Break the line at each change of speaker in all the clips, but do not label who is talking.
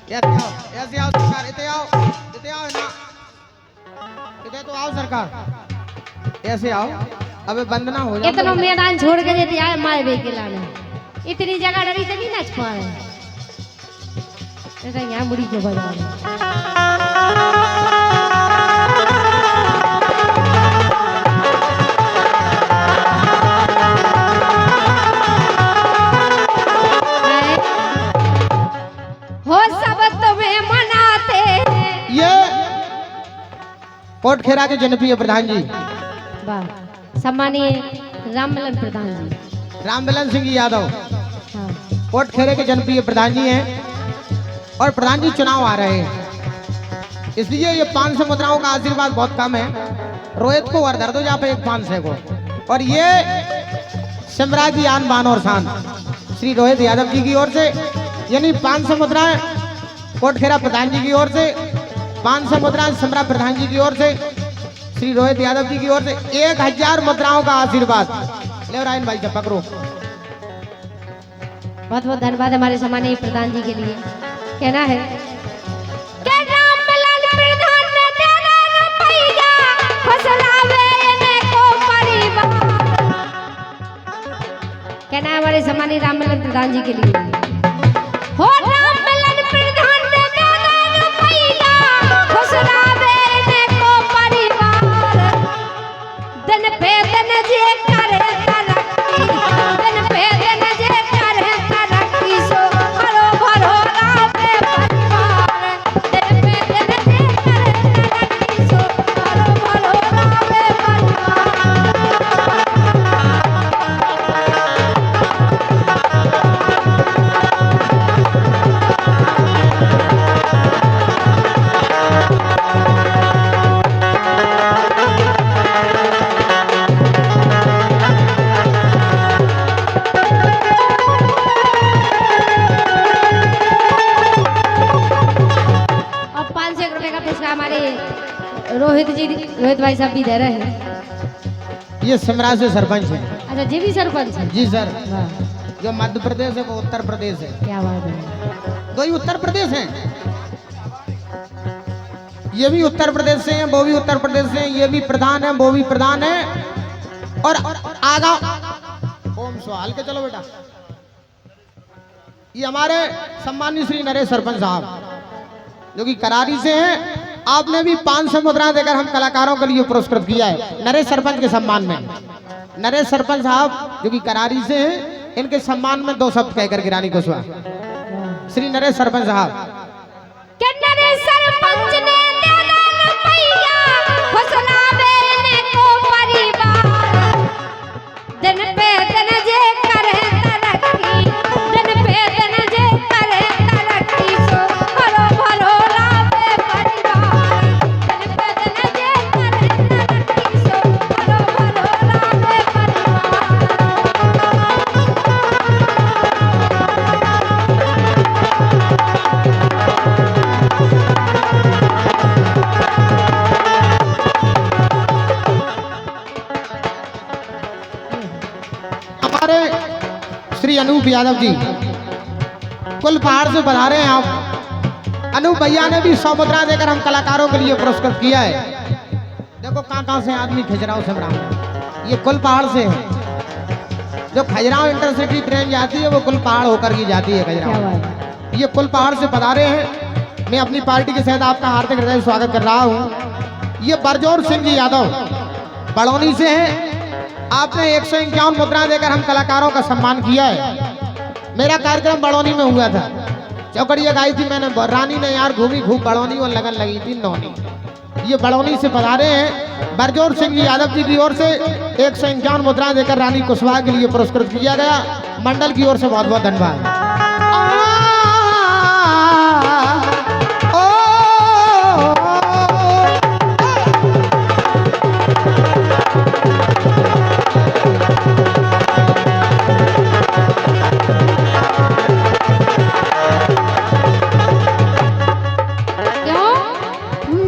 ऐसे आओ सरकार, इते आओ ना, इते तो आओ सरकार, ऐसे आओ। अबे बंद ना हो जाए।
इतना मैदान छोड़ के देती आए माए बे के लाने, इतनी जगह डरी तो नहीं नाच पा रहे। ऐसा यहाँ मुड़ी के बजा हो सब तुम्हें मनाते।
ये कोटखेरा के जनप्रिय प्रधान जी,
वाह, सम्मानीय रामललन प्रधान जी,
रामललन सिंह यादव
हाँ।
कोटखेरे के जनप्रिय प्रधान जी हैं और प्रधान जी चुनाव आ रहे हैं, इसलिए ये 500 मुद्राओं का आशीर्वाद बहुत कम है। रोहित को वर्धर दो जहाँ पे एक 500 को, और ये सिमरा की आन बान और शान श्री रोहित यादव जी की ओर से, यानी 500 मुद्राएं कोटखेरा प्रधान जी की ओर से, 500 मुद्राएं सिमरा प्रधान जी की ओर से, श्री रोहित यादव जी की ओर से 1000 मुद्राओं का आशीर्वाद। ले रायन भाई से पकड़ो।
बहुत बहुत धन्यवाद हमारे सम्मानीय प्रधान जी के लिए। कहना है के रामललन प्रधान ने तेरा रुपया फसलावे ने को परिवार। कहना है हमारे सम्मानीय रामललन प्रधान जी के लिए। हो रामललन प्रधान ने तेरा रुपया फसलावे ने को परिवार। दिन पे दिन जे करे तरक्की, दिन पे दिन जे करे तरक्की, सो हरो भरो रावे परिवार। दिन पे दिन जे करे तरक्की, सो हरो भरो रावे परिवार। अब 500 रुपए का पुरस्कार हमारे रोहित भाई साहब भी दे रहे हैं।
ये सिमरा से सरपंच है।
अच्छा, जी भी सरपंच है।
जी सर,
वाह,
जो मध्य प्रदेश है वो उत्तर प्रदेश है,
क्या बात है।
दो ही उत्तर प्रदेश हैं। ये भी उत्तर प्रदेश से हैं, वो भी उत्तर प्रदेश से हैं, ये भी प्रधान है, वो भी प्रधान है। और आगा ओम सवाल के चलो बेटा, ये हमारे सम्मानित श्री नरेश सरपंच साहब जो कि करारी से हैं। आपने भी 500 मुद्रा देकर हम कलाकारों के लिए पुरस्कृत किया है नरेश सरपंच के सम्मान में। नरेश सरपंच साहब जो कि करारी से हैं, इनके सम्मान में 2 शब्द कहकर गिरानी कुशवाहा श्री नरेश सरपंच साहब।
के नरेश सरपंच ने तेरा रुपया फसलावे ने को परिवार। दिन पे दिन जे करे तरक्की, दिन पे दिन जे करे तरक्की, सो हरो भरो रावे परिवार। दिन पे दिन जे करे तरक्की, सो हरो भरो रावे परिवार।
हमारे श्री अनूप यादव जी कुल पहाड़ से पधारे हैं आप। अनूप भैया ने भी 100 मुद्रा देकर हम कलाकारों के लिए पुरस्कृत किया है। देखो कहाँ से आदमी खजुराहो सिमरा, ये कुल पहाड़ से है। जो खजुराहो इंटरसिटी ट्रेन जाती है वो कुल पहाड़ होकर की जाती है खजुराहो। ये कुल पहाड़ से पधारे हैं। मैं अपनी पार्टी के साथ आपका हार्दिक हृदय स्वागत कर रहा हूँ। ये बरजोर सिंह जी यादव बड़ौनी से हैं। आपने 151 मुद्रा देकर हम कलाकारों का सम्मान किया है। मेरा कार्यक्रम बड़ौनी में हुआ था, चौकड़िया गाई थी मैंने, रानी ने यार घूमी खूब बड़ौनी और लगन लगी थी नौनी। ये बड़ौनी से पधारे हैं। बरजोर सिंह यादव जी की ओर से 151 मुद्रा देकर रानी कुशवाहा के लिए पुरस्कृत किया गया। मंडल की ओर से बहुत बहुत धन्यवाद।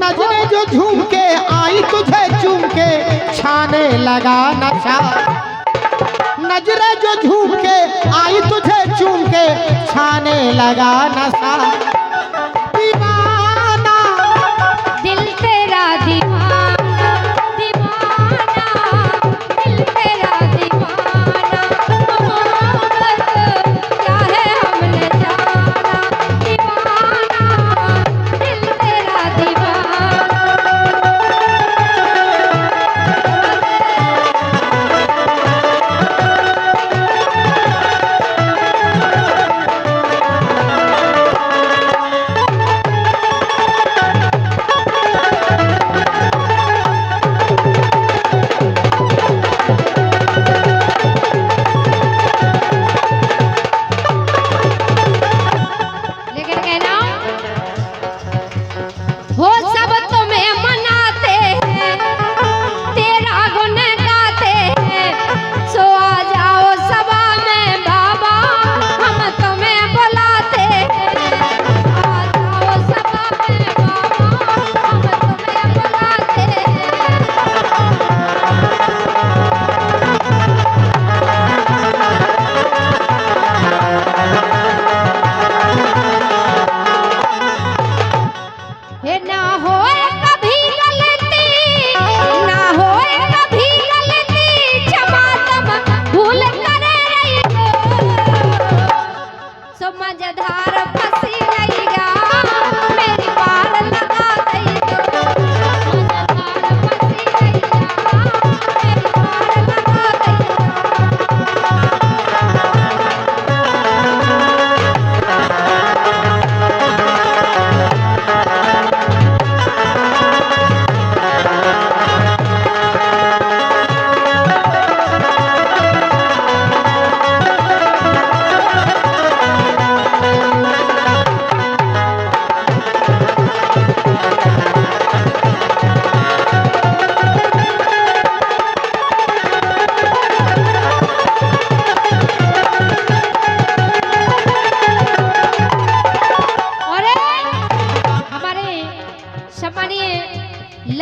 नजरे जो झूम के आई तुझे चूम के छाने लगा नशा। नजरे जो झूम के आई तुझे चूम के छाने लगा नशा।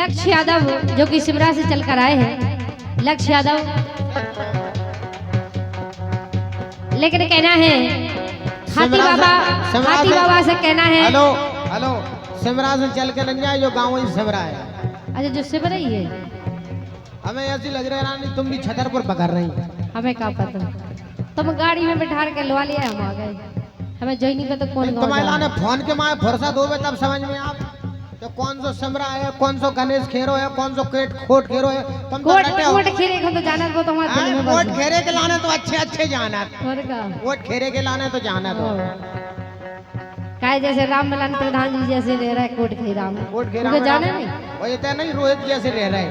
लक्ष्य यादव जो कि सिमरा से चलकर आए हैं, लक्ष्य यादव। लेकिन कहना है हाथी बाबा से कहना है।
हेलो हेलो, सिमरा से चल के नहीं जाए, जो गाँव ही सिमरा है।
अच्छा, जो सिमरा ही है।
हमें ऐसी लग रहा है रानी तुम भी छतरपुर पकड़ रही।
हमें क्या पता, तुम गाड़ी में बैठा के लवा लिया, हम आ गए। हमें जो ही नहीं पता कौन
तुम्हारा ने फोन के माए फुर्सत होवे तब समझ में आप तो कौन सो सिमरा है, कौन सो गणेश खेरो है, कौन सो खोट खेरो है। तुम तो
कोट खेरे को तो जाना को तुम्हारे दिल में बस।
कोट खेरे के लाने तो अच्छे अच्छे जाना,
और का
कोट खेरे के लाने तो जाना तो
काय जैसे रामललन प्रधान जी जैसे रह रहा है कोट खेरा में,
कोट खेरा
उनको जाने नहीं।
वो ये नहीं रोहित जैसे रह रहे।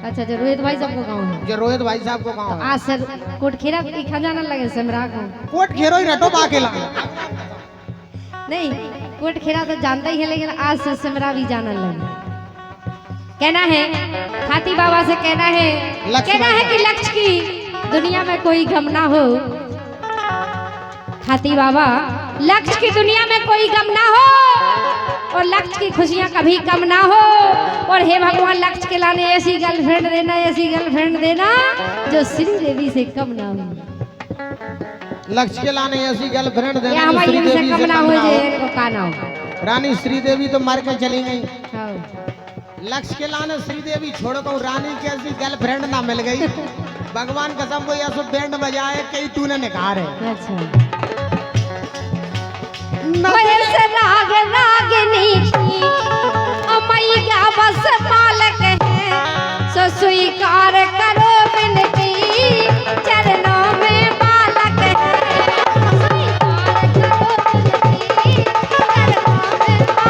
अच्छा, जो रोहित भाई सबको गाँव है,
जो रोहित भाई साहब को गाँव है।
आज सर कोट खेरा खा जाना लगे सिमरा को।
कोट खेरो ही रटो बाके लाने
नहीं, कोट खेरा तो जानता ही है, लेकिन आज से सिमरा भी जाना लगे। कहना है हाथी बाबा से, कहना है कि लक्ष्य की दुनिया में कोई गम ना हो। हाथी बाबा, लक्ष्य की दुनिया में कोई गम ना हो और लक्ष्य की खुशियां कभी कम ना हो। और हे भगवान, लक्ष्य के लाने ऐसी गर्लफ्रेंड देना, ऐसी गर्लफ्रेंड देना जो श्री देवी से कम ना हो।
लक्ष्य के लाने ऐसी गर्लफ्रेंड देना
या हमारी से कम ना हो, इनको का ना हो।
रानी श्रीदेवी तो मर के चली गई।
हाँ।
लक्ष्य के लाने श्रीदेवी छोड़ो तो रानी की ऐसी गर्लफ्रेंड ना मिल गई। भगवान कसम को ऐसा बैंड बजाए कई तूने निकाल है।
अच्छा, राग रागनी की अमैया बस मालक है, सो स्वीकार करो बिनती, चरणों में बालक है। स्वीकार करो बिनती,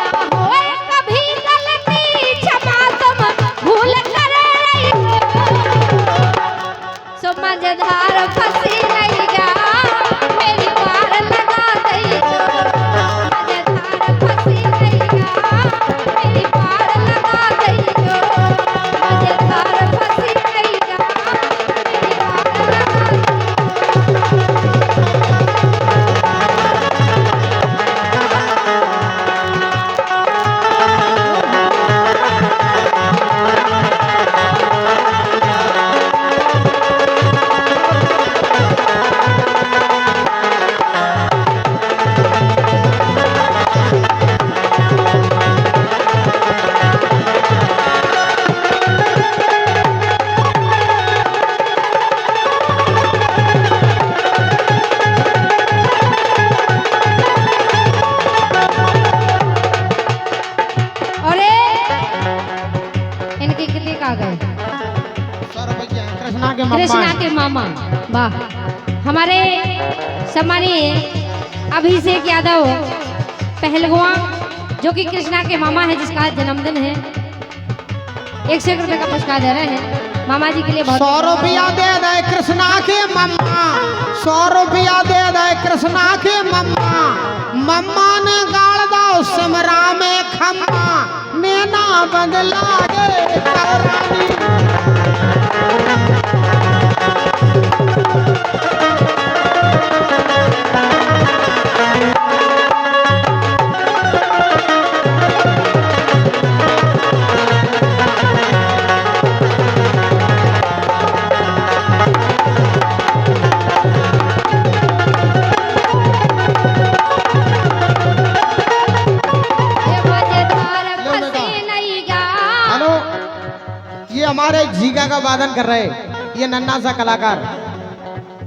चरणों में बालक है। मजेदार फंसी नहीं जा, मेरी पार लगा दई जो। मजेदार फंसी नहीं जा, मेरी पार लगा दई जो। मजेदार फंसी नहीं जा, मेरी पार कृष्णा के मामा। वाह, हमारे सम्मानीय अभिषेक यादव पहलवान जो कि कृष्णा के मामा है, जिसका जन्मदिन है। 100 रुपए का पुरस्कार दे रहे हैं मामा जी के लिए।
100 रुपया दे दे कृष्णा के मम्मा, 100 रुपया दे दे कृष्णा के मम्मा। मम्मा ने गाड़ दो सिमरा में खम्मा, नैना बदला गे रानी। हमारे झीका का वादन कर रहे ये नन्ना सा कलाकार।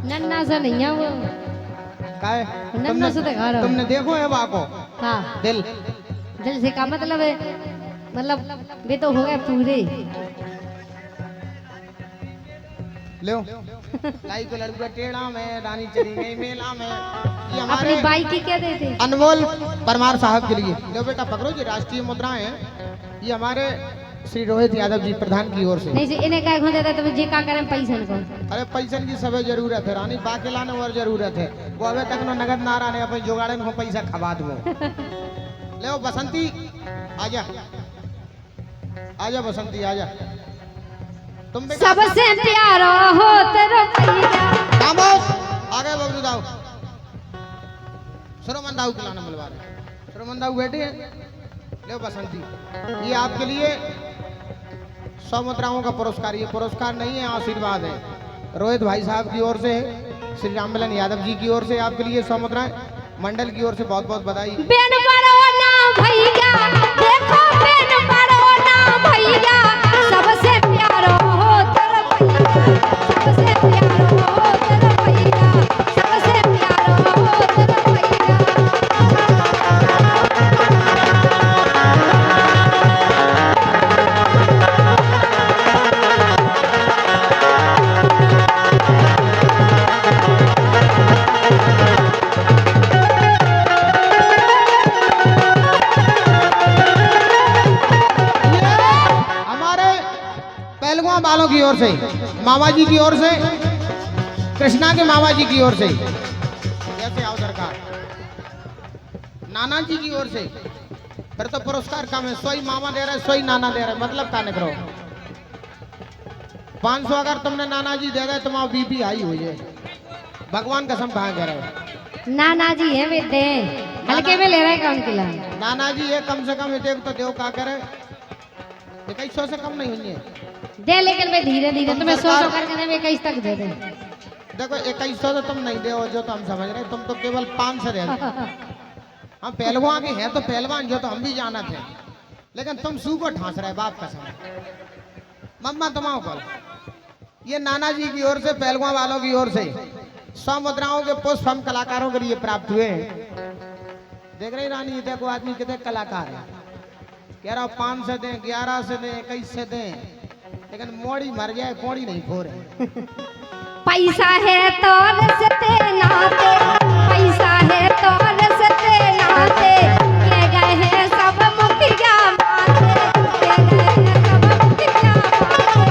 नन्ना सा नहीं है वो, नन्ना सा दिखा रहा।
तुमने देखो है वाको।
हाँ,
दिल
से का मतलब है, मतलब वे तो हो गए पूरे।
लो लाई को लड़का टेढ़ा में रानी चली गई मेला में। ये हमारे
अपनी बाइक की क्या देते
अनमोल परमार साहब के लिए। लो बेटा पकड़ो जी, राष्ट्रीय मुद्राएं हैं ये हमारे श्री रोहित यादव जी प्रधान की ओर से।
नहीं जी, इन्हें क्या होता है तो जी का करें पैसन को।
अरे पैसन की सब जरूरत है रानी, बाकी लाने और जरूरत है। वो अबे तक नगद ना रहने अपन जुगाड़े को पैसा खवा दो। ले बसंती आजा, आजा बसंती आजा। तुम भी
सबसे प्यारो हो तेरा भैया।
खामोश। आगे बबलू दाऊ सुरमन दाऊ खिलाना मिलवा रहे। सुरमन दाऊ बैठे हैं। ले बसंती, ये आपके लिए 100 मुद्राओं का पुरस्कार। ये पुरस्कार नहीं है, आशीर्वाद है। रोहित भाई साहब की ओर से, श्री राममिलन यादव जी की ओर से आपके लिए 100 मुद्राएं, मंडल की ओर से बहुत बहुत बधाई।
बेन बड़ो ना भैया, देखो बेन बड़ो ना भैया, सबसे प्यारो हो तेरा भैया, सबसे प्यारो हो तेरा भैया, सबसे प्यारो हो तेरा भैया।
हमारे पहलगाम वालों की ओर से, मामा जी की ओर से, कृष्णा के मामा जी की ओर से, जैसे आओ सरकार, नाना जी की ओर से। फिर तो पुरस्कार कम है, सोई मामा दे रहे, सोई नाना दे रहे, मतलब का निकलो। 500 अगर तुमने नाना जी दे गए, तुम्हारा बीपी हाई हो जाए। भगवान कसम कहाँ करे।
नाना जी है वे दे, हल्के में ले रहे कौन किला।
नाना जी ये कम से कम एक तो देव का करे, 2100 से कम नहीं हुई है।
दे, लेकिन वे धीरे धीरे तुम्हें 100 करके दे, 21 तक दे दे।
देखो 2100 तो तुम नहीं दे, जो तो हम समझ रहे, तुम तो केवल 500 दे दो। हम पहलवान के हैं तो पहलवान जो, तो हम भी जाना थे, लेकिन तुम सू को ठांस रहे बाप कसम। मम्मा तुम्हारा कॉल, ये नाना जी की ओर से, पहलवान वालों की ओर से 100 मुद्राओं के पुष्प हम कलाकारों के लिए प्राप्त हुए। देख रही रानी, देखो आदमी कितने कलाकार है। कह रहा 5 से दें, 11 से दें, 21 से दें, लेकिन मोड़ी मर जाए, कोड़ी नहीं फोरे।
पैसा है तो रसते नाते, पैसा है तो रसते नाते, के गए हैं सब मुखिया माते, के गए हैं सब मुखिया माते।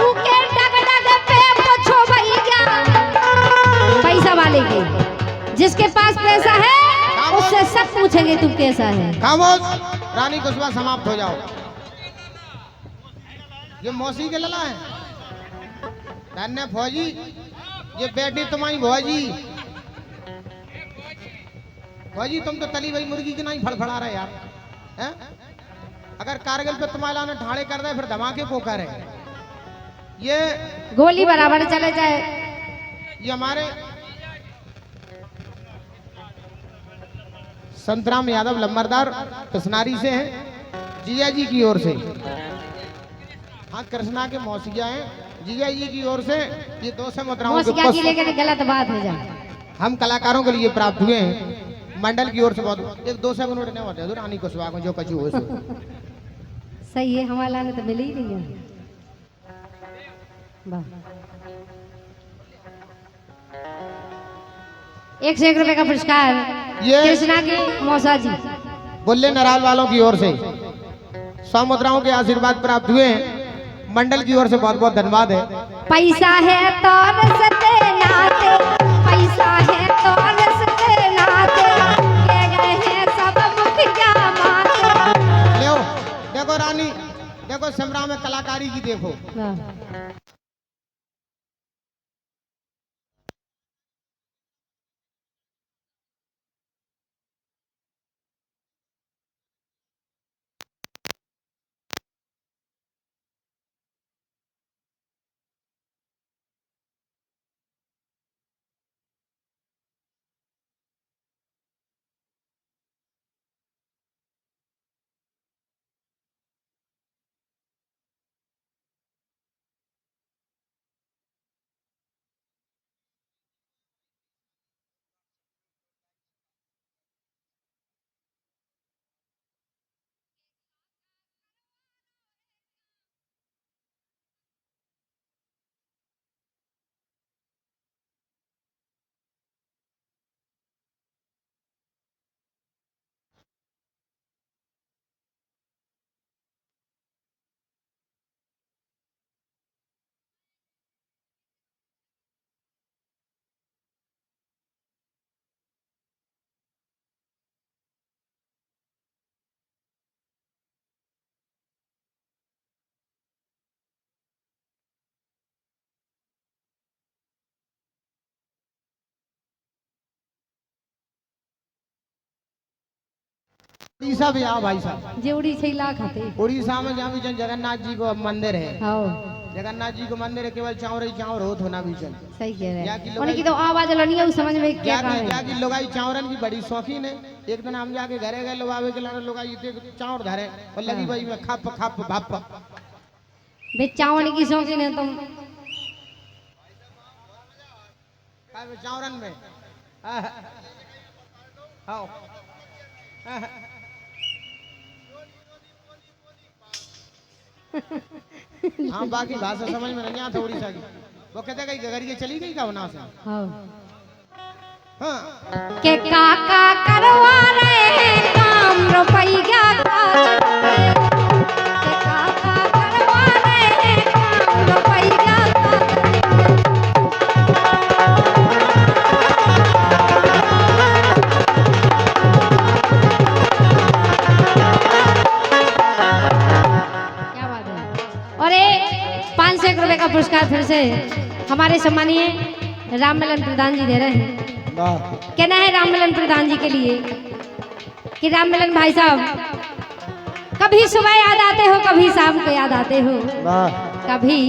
ऊके डग डग पे पूछो भैया, पैसा वाले के, जिसके पास पैसा है उससे सब पूछेंगे तू कैसा है।
खामोश। रानी कुशवा समाप्त हो जाओ। ये मौसी के लला है, धन्य फौजी, ये बेटी तुम्हारी भौजी। फौजी तुम तो तली हुई मुर्गी की नहीं फड़फड़ा रहे यार, हैं? अगर कारगिल पे तुम्हारे लाने ठाड़े कर दे, फिर धमाके को करे। ये
गोली बराबर चले जाए।
ये हमारे संतराम यादव लंबरदार कृष्णारी से हैं, जिया जी की ओर से। हाँ, कृष्णा के मौसिया हैं, जिया जी की ओर से ये 200 मुद्राओं के
मौसिया की
पुष्प
लेकर गलत बात हो जाए।
हम कलाकारों के लिए प्राप्त हुए हैं, मंडल की ओर से। बहुत एक 200 मिनट नहीं होते रानी कुशवा को जो कचू हो सो।
सही है, हमारे लाने तो मिली ही नहीं है। वाह, 101 रुपए का पुरस्कार
ये
कृष्णा की मौसा जी।
बुल्ले नराल वालों की ओर से 100 मुद्राओं के आशीर्वाद प्राप्त हुए हैं, मंडल की ओर से बहुत बहुत धन्यवाद है।
पैसा है तो रसते नाते, पैसा है तो रसते नाते, के गए हैं सब मुखिया माते।
ले देखो रानी, देखो समरा में कलाकारी की देखो।
वाह।
उड़ीसा भी आओ भाई साहब।
जेवड़ी छैला खाते
उड़ीसा में जहाँ भी जगन्नाथ जी को मंदिर है,
हाँ
जगन्नाथ जी को मंदिर है, केवल चावल ही चावल हो होना भी चल।
सही कह रहे
यहाँ की
हैं।
लोग
उनकी तो आवाज लनी है, समझ में क्या कहा
क्या
है।
की लोगाई चावरन की बड़ी शौकीन है। एक दिन हम जाके घरे गए, लोग आवे के लाने लोगाई इतने चावल धरे और लगी भाई में खप खप भप।
बे चावल की शौकीन है तुम।
चावरन में आओ। हाँ बाकी भाषा समझ में नहीं आता उड़ीसा की। वो कहते कहीं गगरिया चली गई का वहां से।
हाँ
हाँ
के काका करवा रहे हैं काम रुपया का। के काका करवा रहे हैं काम रुपया का। क्या बात है। और ये 500 रुपए का पुरस्कार फिर से हमारे सम्मानीय राममिलन प्रधान जी दे रहे हैं।
वाह
कहना है राममिलन प्रधान जी के लिए कि राममिलन भाई साहब कभी सुबह याद आते हो, कभी शाम को याद आते हो,
वाह
कभी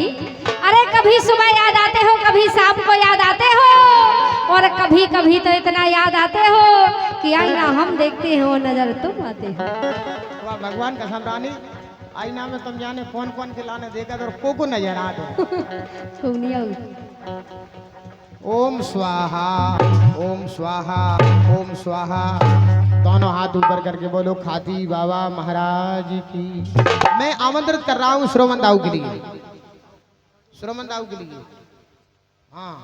अरे कभी सुबह याद आते हो, कभी शाम को याद आते हो, और कभी कभी तो इतना याद आते हो कि आईना हम देखते हो नजर तुम आते हो।
वाह भगवान कसम रानी, आईना में तुम जाने कौन कौन के लाने देखा तो को नजर आ दो।
सुनियो
ओम स्वाहा ओम स्वाहा ओम स्वाहा। दोनों हाथ ऊपर करके बोलो खाती बाबा महाराज की। मैं आमंत्रित कर रहा हूँ श्रोमन दाऊ के लिए, श्रोमन दाऊ के लिए। हाँ